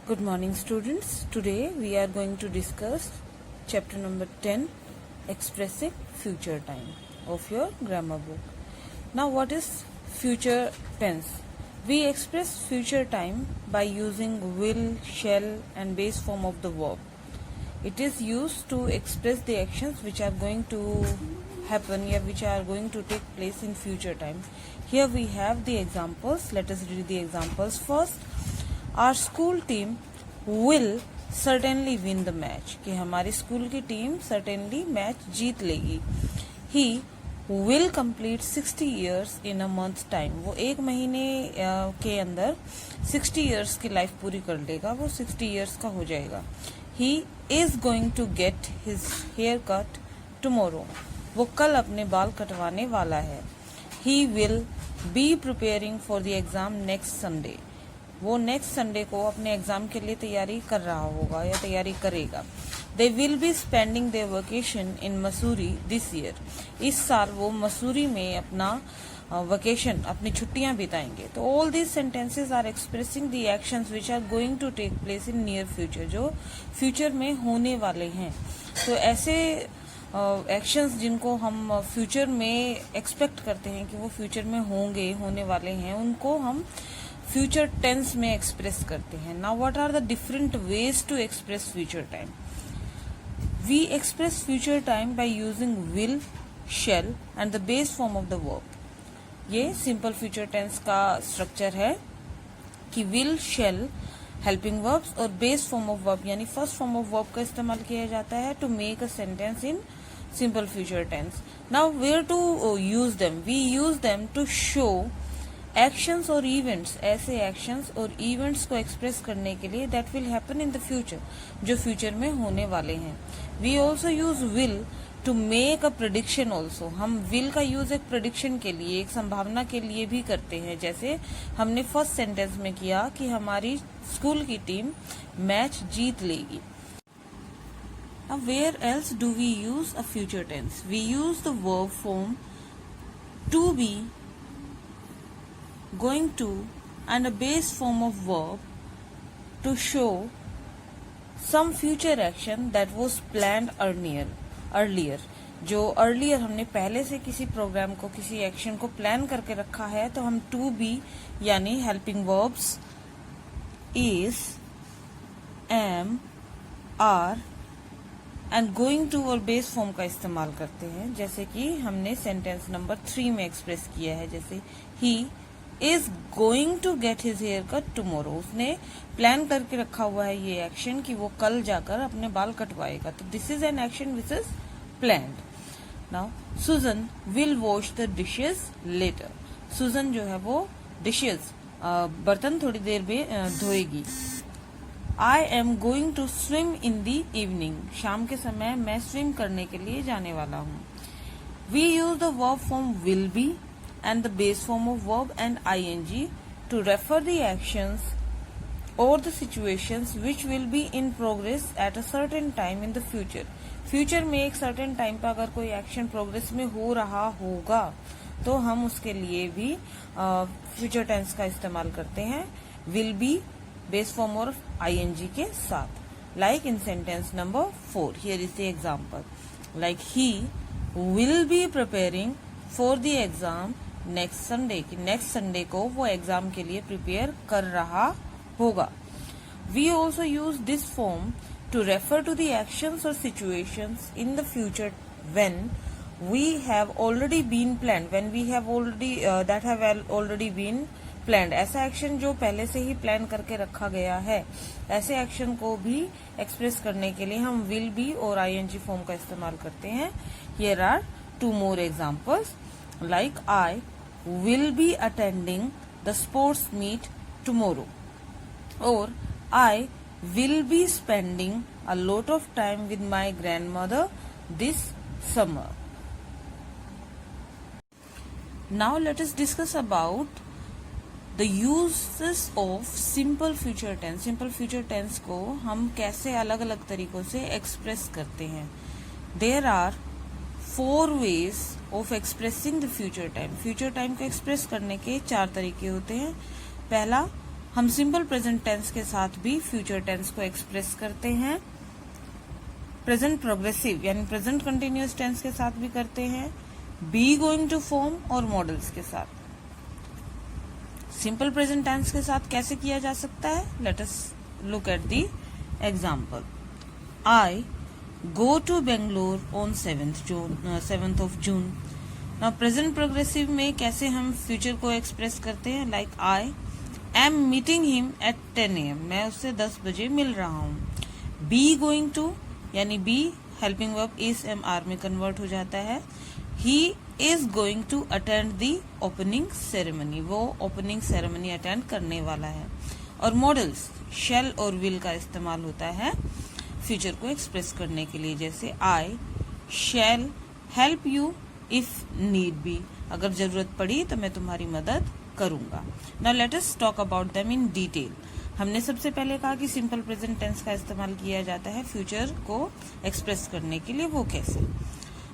Good morning, students. Today we are going to discuss chapter number 10, expressing future time of your grammar book. Now, what is future tense? We express future time by using will, shall and base form of the verb. It is used to express the actions which are going to happen or which are going to take place in future time. Here we have the examples. Let us read the examples first. Our school team will certainly win the match. कि हमारी school की team certainly match जीत लेगी. He will complete 60 years in a month's time. वो एक महीने के अंदर 60 years की लाइफ पूरी कर लेगा. वो 60 years का हो जाएगा. He is going to get his hair cut tomorrow. वो कल अपने बाल कटवाने वाला है. He will be preparing for the exam next Sunday. वो नेक्स्ट संडे को अपने एग्जाम के लिए तैयारी कर रहा होगा या तैयारी करेगा. They will be spending their vacation in Mussoorie this year. इस साल वो मसूरी में अपना वेकेशन अपनी छुट्टियां बिताएंगे. तो all these sentences are expressing the actions which are going to take place in near future, जो फ्यूचर में होने वाले हैं. तो ऐसे एक्शंस जिनको हम फ्यूचर में एक्सपेक्ट करते हैं कि वो फ्यूचर में होंगे, होने वाले हैं, उनको हम फ्यूचर टेंस में एक्सप्रेस करते हैं. Now what are the different ways to express future time? We express future time by using will, shall and the base form of the verb. ये सिंपल फ्यूचर टेंस का structure है कि will, shall helping verbs और base form of verb यानी first form of verb का इस्तेमाल किया जाता है to make a sentence in simple future tense. Now where to use them? We use them to show actions और events, ऐसे actions और इवेंट्स को एक्सप्रेस करने के लिए that will happen in the future, जो फ्यूचर में होने वाले हैं. We also use will to make a prediction also. हम विल का यूज एक प्रेडिक्शन के लिए, एक संभावना के लिए भी करते हैं, जैसे हमने फर्स्ट सेंटेंस में किया कि हमारी स्कूल की टीम मैच जीत लेगी. Now where else do we use a future tense? We use the verb form to be, going to and a base form of verb to show some future action that was planned earlier. जो earlier हमने पहले से किसी programme को, किसी action को plan करके रखा है, तो हम to be यानी helping verbs is, am, are and going to और बेस फॉर्म का इस्तेमाल करते हैं, जैसे कि हमने सेंटेंस नंबर 3 में एक्सप्रेस किया है. जैसे he is going to get his hair cut tomorrow. उसने प्लान करके रखा हुआ है ये एक्शन कि वो कल जाकर अपने बाल कटवाएगा. तो this is an action which is planned. Now Susan will wash the dishes later. Susan जो है वो डिशेज, बर्तन थोड़ी देर में धोएगी. I am going to swim in the evening. शाम के समय मैं स्विम करने के लिए जाने वाला हूँ. We use the verb form will be and the base form of verb and ing to refer the actions or the situations which will be in progress at a certain time in the future. Future में एक certain time पर अगर कोई action progress में हो रहा होगा तो हम उसके लिए भी future tense का इस्तेमाल करते हैं will be बेस फॉर्म और ing के साथ. Like in sentence number 4, here is the example. Like he will be preparing for the exam next Sunday. कि नेक्स्ट संडे को वो एग्जाम के लिए प्रिपेयर कर रहा होगा. We also use this form to refer to the actions और situations in the future when we have already been planned. When we have already that have already been planned. ऐसा action जो पहले से ही plan करके रखा गया है, ऐसे एक्शन को भी एक्सप्रेस करने के लिए हम विल बी और ing फॉर्म का इस्तेमाल करते हैं. Here are 2 more examples. Like I will be attending the sports meet tomorrow. और I will be spending a lot of time with my grandmother this summer. Now let us discuss about the uses of simple future tense. Simple future tense को हम कैसे अलग अलग तरीकों से express करते हैं. There are 4 ways of expressing the future time. Future time को एक्सप्रेस करने के 4 तरीके होते हैं. पहला, हम सिंपल प्रेजेंट टेंस के साथ भी फ्यूचर टेंस को एक्सप्रेस करते हैं। प्रेजेंट प्रोग्रेसिव यानी प्रेजेंट कंटिन्यूअस टेंस के साथ भी करते हैं, बी गोइंग टू फॉर्म और मॉडल्स के साथ। सिंपल प्रेजेंट टेंस के साथ कैसे किया जा सकता है? Let us look at the example. I go to Bangalore on 7th of June। Now present progressive में कैसे हम फ्यूचर को एक्सप्रेस करते हैं? Like I am meeting him at 10 AM। मैं उससे 10 बजे मिल रहा हूँ। बी गोइंग टू यानी be helping verb is MR में कन्वर्ट हो जाता है। He is going to attend the opening ceremony. वो ओपनिंग सेरेमनी अटेंड करने वाला है। और मॉडल्स शैल और विल का इस्तेमाल होता है फ्यूचर को एक्सप्रेस करने के लिए। जैसे I shall help you if need be. अगर जरूरत पड़ी तो मैं तुम्हारी मदद करूंगा। Now let us talk about them in detail. हमने सबसे पहले कहा कि सिंपल प्रेजेंट टेंस का इस्तेमाल किया जाता है फ्यूचर को एक्सप्रेस करने के लिए। वो कैसे?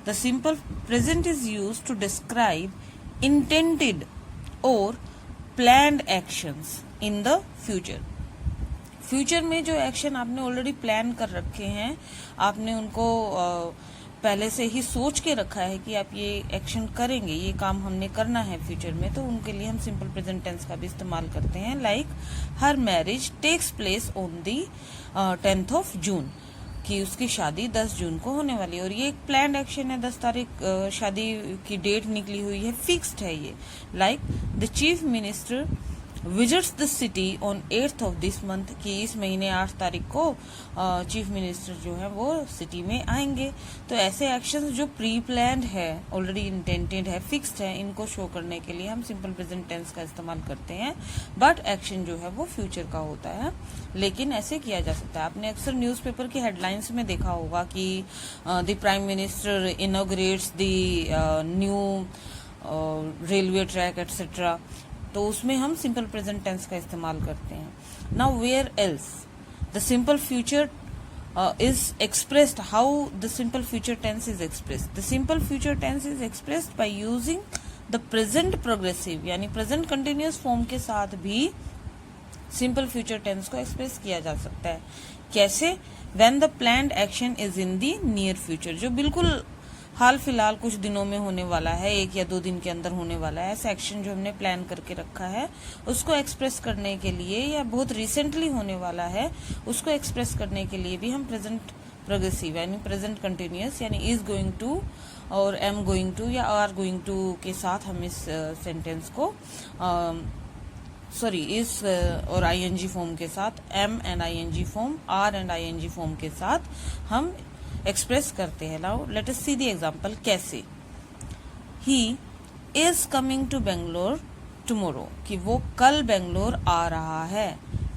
The simple present is used to describe intended और planned actions in the future. Future में जो एक्शन आपने ऑलरेडी प्लान कर रखे हैं, आपने उनको पहले से ही सोच के रखा है कि आप ये एक्शन करेंगे, ये काम हमने करना है फ्यूचर में, तो उनके लिए हम सिंपल प्रेजेंट टेंस का भी इस्तेमाल करते हैं। Like her marriage takes place on the 10th of June, कि उसकी शादी 10 जून को होने वाली है। और ये एक प्लान्ड एक्शन है। 10 तारीख शादी की डेट निकली हुई है, फिक्स्ड है ये। Like the chief minister visits the city on 8th of this month, कि इस महीने 8 तारीख को चीफ मिनिस्टर जो है वो सिटी में आएंगे। तो ऐसे एक्शंस जो प्री प्लान्ड है, ऑलरेडी इंटेंटेड है, फिक्स्ड है, इनको शो करने के लिए हम सिंपल प्रेजेंट टेंस का इस्तेमाल करते हैं। बट एक्शन जो है वो फ्यूचर का होता है। लेकिन ऐसे किया जा सकता है। आपने अक्सर न्यूज़पेपर की हेडलाइंस में देखा होगा कि the prime minister inaugurates the new railway track etcetera, तो उसमें हम सिंपल प्रेजेंट टेंस का इस्तेमाल करते हैं। Now where else the simple future is expressed, how the simple future tense is expressed? The simple future tense is expressed by using the present progressive यानी present continuous form के साथ भी simple future tense को express किया जा सकता है। कैसे? when the planned action is in the near future, जो बिल्कुल हाल फिलहाल कुछ दिनों में होने वाला है, 1 या 2 दिन के अंदर होने वाला है, ऐसा एक्शन जो हमने प्लान करके रखा है उसको एक्सप्रेस करने के लिए, या बहुत रिसेंटली होने वाला है उसको एक्सप्रेस करने के लिए भी हम प्रेजेंट प्रोग्रेसिव यानी प्रेजेंट कंटिन्यूअस यानी इज गोइंग टू और एम गोइंग टू या आर गोइंग टू के साथ हम इस सेंटेंस को इस और आईएनजी फॉर्म के साथ, am and ING form, are and ING form के साथ हम एक्सप्रेस करते हैं। Now let us see the example. कैसे? He is coming to Bangalore tomorrow, कि वो कल बेंगलोर आ रहा है।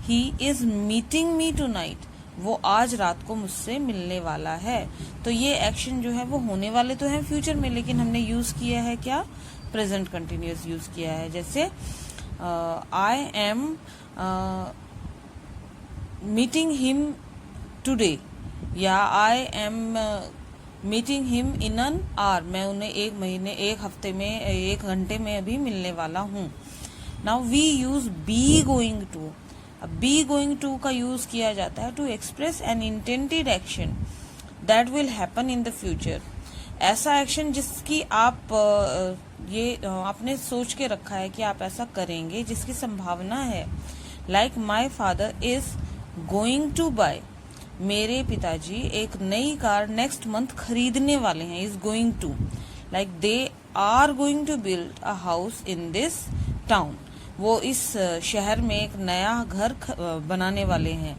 He is meeting me tonight, वो आज रात को मुझसे मिलने वाला है। तो ये एक्शन जो है वो होने वाले तो हैं फ्यूचर में, लेकिन हमने यूज किया है क्या? प्रेजेंट कंटिन्यूअस यूज किया है। जैसे I am meeting him today, या I am meeting him in an hour, मैं उन्हें 1 हफ्ते में 1 घंटे में अभी मिलने वाला हूँ। Now we use be going to. अब बी गोइंग टू का यूज किया जाता है to express an intended action that will happen in the future. ऐसा एक्शन जिसकी आप आपने सोच के रखा है कि आप ऐसा करेंगे, जिसकी संभावना है। Like my father is going to buy, मेरे पिताजी एक नई कार नेक्स्ट मंथ खरीदने वाले हैं। Is going to. Like they are going to build a house in this town, वो इस शहर में एक नया घर बनाने वाले हैं।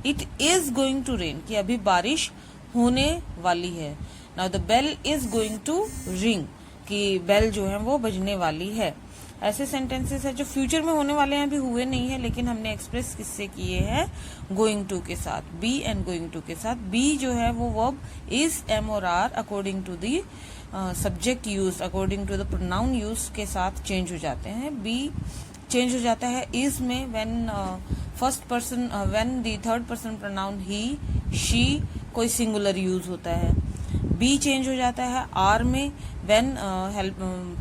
It is going to rain, कि अभी बारिश होने वाली है। Now the bell is going to ring, कि बेल जो है वो बजने वाली है। ऐसे सेंटेंसेस है जो फ्यूचर में होने वाले हैं, अभी हुए नहीं है, लेकिन हमने एक्सप्रेस किससे किए हैं? गोइंग टू के साथ, बी एंड गोइंग टू के साथ। बी जो है वो वर्ब इज, एम और are according to the subject use, according to the pronoun use के साथ चेंज हो जाते हैं। बी चेंज हो जाता है इज में when first person, when the third person pronoun he she कोई सिंगुलर यूज होता है। बी चेंज हो जाता है आर में when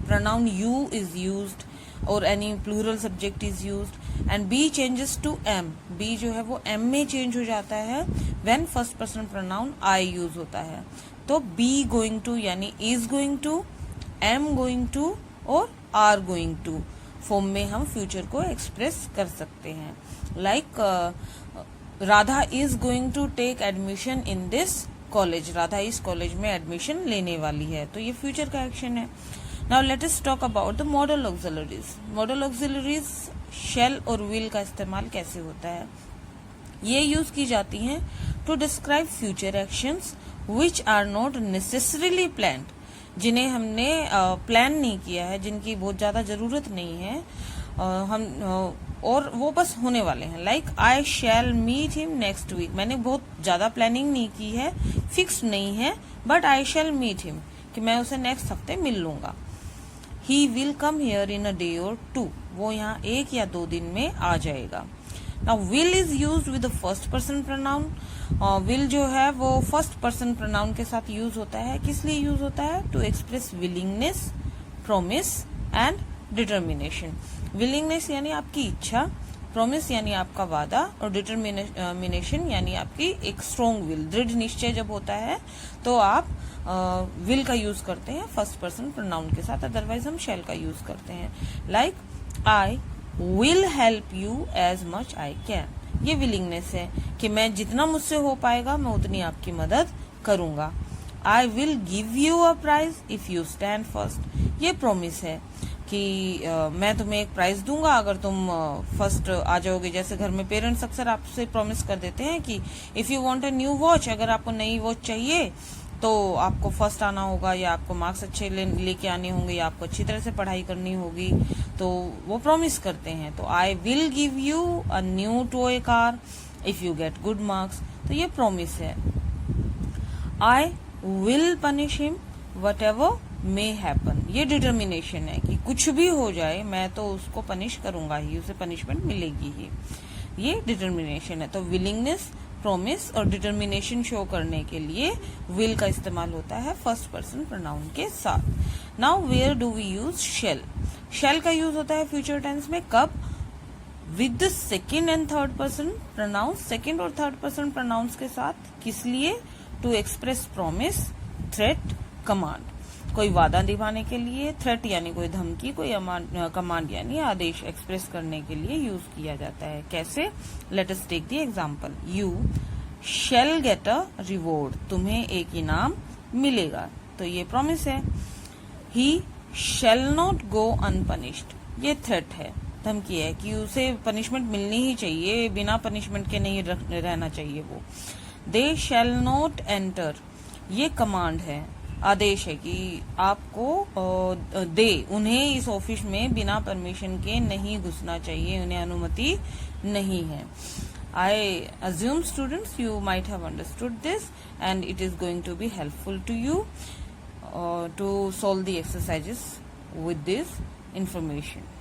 pronoun you is used और any plural subject is used. And be changes to am, be जो है वो एम में चेंज हो जाता है when first person pronoun I use होता है। तो बी गोइंग टू यानी is going to, am going to और आर गोइंग टू फॉर्म में हम फ्यूचर को एक्सप्रेस कर सकते हैं। Like Radha is going to take admission in this college, Radha इस कॉलेज में एडमिशन लेने वाली है, तो ये फ्यूचर का एक्शन है। Now let us talk about the modal auxiliaries. Modal auxiliaries shall और विल का इस्तेमाल कैसे होता है। ये यूज की जाती हैं to describe future actions which are not necessarily planned, जिन्हें हमने प्लान नहीं किया है, जिनकी बहुत ज्यादा जरूरत नहीं है, और वो बस होने वाले हैं। Like I shall meet him next week, मैंने बहुत ज्यादा प्लानिंग नहीं की है, फिक्स नहीं है, but I shall meet him कि मैं उसे नेक्स्ट हफ्ते मिल लूंगा। He will come here in a day or two, वो यहाँ 1 या 2 दिन में आ जाएगा। Now will is used with the first person pronoun. Will जो है वो फर्स्ट पर्सन प्रोनाउन के साथ यूज होता है। किस लिए यूज होता है? To express willingness, promise and determination. Willingness यानी आपकी इच्छा, प्रोमिस यानी आपका वादा, और डिटर्मिनेशन यानी आपकी एक स्ट्रॉन्ग विल, दृढ़ निश्चय जब होता है तो आप विल का यूज करते हैं फर्स्ट पर्सन प्रोनाउन के साथ, अदरवाइज हम शैल का यूज करते हैं। Like I will help you as much I can, ये विलिंगनेस है कि मैं जितना मुझसे हो पाएगा मैं उतनी आपकी मदद करूंगा। I will give you a prize if you stand first, ये प्रोमिस है कि मैं तुम्हें एक प्राइज दूंगा अगर तुम फर्स्ट आ जाओगे। जैसे घर में पेरेंट्स अक्सर आपसे प्रॉमिस कर देते हैं कि if you want a new watch, अगर आपको नई वॉच चाहिए तो आपको फर्स्ट आना होगा, या आपको मार्क्स अच्छे लेके आने होंगे, या आपको अच्छी तरह से पढ़ाई करनी होगी, तो वो प्रॉमिस करते हैं। तो आई will give you a new toy car if you get good marks, तो ये प्रॉमिस है। I will punish him what ever may happen, ये डिटर्मिनेशन है कि कुछ भी हो जाए मैं तो उसको पनिश करूंगा ही, उसे पनिशमेंट मिलेगी ही, ये डिटर्मिनेशन है। तो विलिंगनेस, प्रॉमिस और डिटर्मिनेशन शो करने के लिए विल का इस्तेमाल होता है फर्स्ट पर्सन प्रोनाउन के साथ। Now where do we use shall. Shall का यूज होता है फ्यूचर टेंस में कब? With the second and third person pronouns, second और थर्ड पर्सन प्रोनाउंस के साथ। किस लिए? To express promise, threat, command, कोई वादा निभाने के लिए, थ्रेट यानी कोई धमकी, कोई कमांड यानी आदेश एक्सप्रेस करने के लिए यूज किया जाता है। कैसे? Let us take the example. You shall get a reward, तुम्हें एक इनाम मिलेगा, तो ये प्रॉमिस है। ही शैल नॉट गो अनपनिश्ड, ये थ्रेट है, धमकी है कि उसे पनिशमेंट मिलनी ही चाहिए, बिना पनिशमेंट के नहीं रहना चाहिए वो। दे शैल नॉट एंटर, ये कमांड है, आदेश है कि आपको उन्हें इस ऑफिस में बिना परमिशन के नहीं घुसना चाहिए, उन्हें अनुमति नहीं है। I assume students you might have understood this and it is going to be helpful to you to solve the exercises with this information.